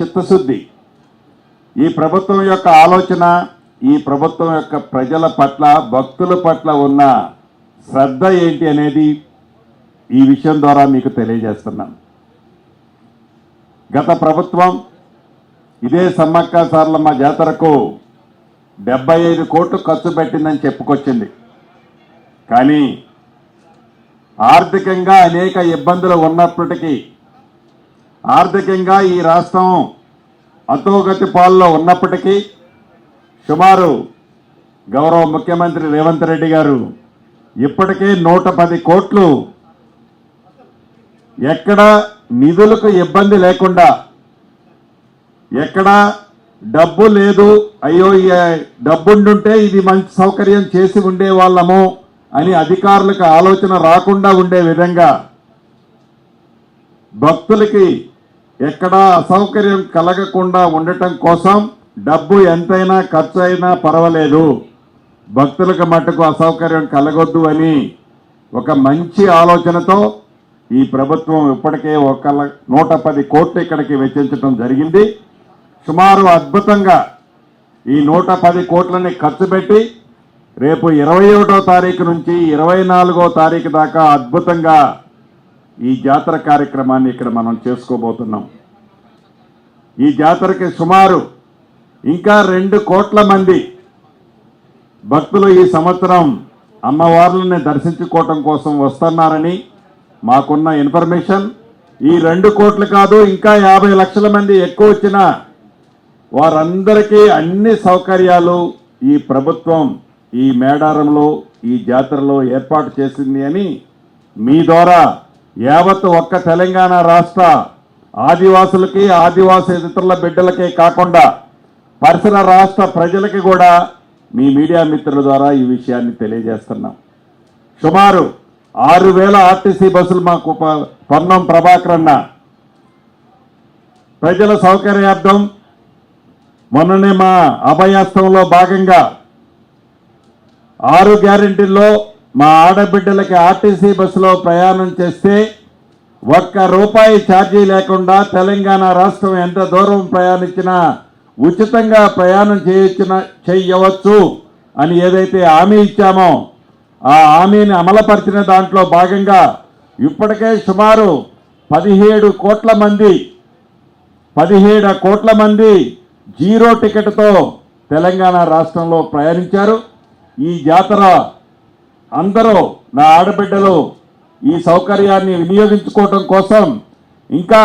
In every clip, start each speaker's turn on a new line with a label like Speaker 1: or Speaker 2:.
Speaker 1: చిత్తశుద్ధి ఈ ప్రభుత్వం యొక్క ఆలోచన, ఈ ప్రభుత్వం యొక్క ప్రజల పట్ల, భక్తుల పట్ల ఉన్న శ్రద్ధ ఏంటి అనేది ఈ విషయం ద్వారా మీకు తెలియజేస్తున్నాను. గత ప్రభుత్వం ఇదే సమ్మక్క సారలమ్మ జాతరకు 75 కోట్లు ఖర్చు పెట్టిందని చెప్పుకొచ్చింది. కానీ ఆర్థికంగా అనేక ఇబ్బందులు ఉన్నప్పటికీ, ఆర్థికంగా ఈ రాష్ట్రం అధోగతి పాల్లో ఉన్నప్పటికీ సుమారు గౌరవ ముఖ్యమంత్రి రేవంత్ రెడ్డి గారు ఇప్పటికే 110 కోట్లు ఎక్కడ నిధులకు ఇబ్బంది లేకుండా, ఎక్కడ డబ్బు లేదు, అయ్యో ఈ డబ్బుండుంటే ఇది మంచి సౌకర్యం చేసి ఉండేవాళ్ళము అని అధికారులకు ఆలోచన రాకుండా ఉండే విధంగా, భక్తులకి ఎక్కడా అసౌకర్యం కలగకుండా ఉండటం కోసం డబ్బు ఎంతైనా ఖర్చు అయినా పర్వాలేదు, భక్తులకు మట్టుకు అసౌకర్యం కలగొద్దు అని ఒక మంచి ఆలోచనతో ఈ ప్రభుత్వం ఇప్పటికే 110 కోట్లు ఇక్కడికి వెచ్చించడం జరిగింది. సుమారు అద్భుతంగా ఈ 110 కోట్లని ఖర్చు పెట్టి రేపు 21వ తారీఖు నుంచి 24వ తారీఖు దాకా అద్భుతంగా ఈ జాతర కార్యక్రమాన్ని ఇక్కడ మనం చేసుకోబోతున్నాం. ఈ జాతరకి సుమారు ఇంకా 2 కోట్ల మంది భక్తులు ఈ సంవత్సరం అమ్మవార్లని దర్శించుకోవటం కోసం వస్తున్నారని మాకున్న ఇన్ఫర్మేషన్. ఈ 2 కోట్లు కాదు, ఇంకా 50 లక్షల మంది ఎక్కువ వచ్చినా వారందరికీ అన్ని సౌకర్యాలు ఈ ప్రభుత్వం ఈ మేడారంలో ఈ జాతరలో ఏర్పాటు చేసింది అని మీ ద్వారా యావత్ ఒక్క తెలంగాణ రాష్ట్ర ఆదివాసులకి, ఆదివాసేతరుల బిడ్డలకే కాకుండా పరిసర రాష్ట్ర ప్రజలకి కూడా మీ మీడియా మిత్రుల ద్వారా ఈ విషయాన్ని తెలియజేస్తున్నాం. సుమారు 6,000 ఆర్టీసీ బస్సులు మాకు పొన్నం ప్రభాకర్ అన్న ప్రజల సౌకర్యార్థం మొన్ననే మా అభయాస్తంలో భాగంగా 6 గ్యారెంటీల్లో మా ఆడబిడ్డలకి ఆర్టీసీ బస్సులో ప్రయాణం చేస్తే ₹1 ఛార్జీ లేకుండా తెలంగాణ రాష్ట్రం ఎంత దూరం ప్రయాణించినా ఉచితంగా ప్రయాణం చేయవచ్చు అని ఏదైతే హామీ ఇచ్చామో ఆ హామీని అమలుపరిచిన దాంట్లో భాగంగా ఇప్పటికే సుమారు 17 కోట్ల మంది జీరో టికెట్తో తెలంగాణ రాష్ట్రంలో ప్రయాణించారు. ఈ జాతర అందరూ నా ఆడబిడ్డలు ఈ సౌకర్యాన్ని వినియోగించుకోవడం కోసం ఇంకా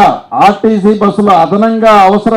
Speaker 1: ఆర్టీసీ బస్సులు అదనంగా అవసరం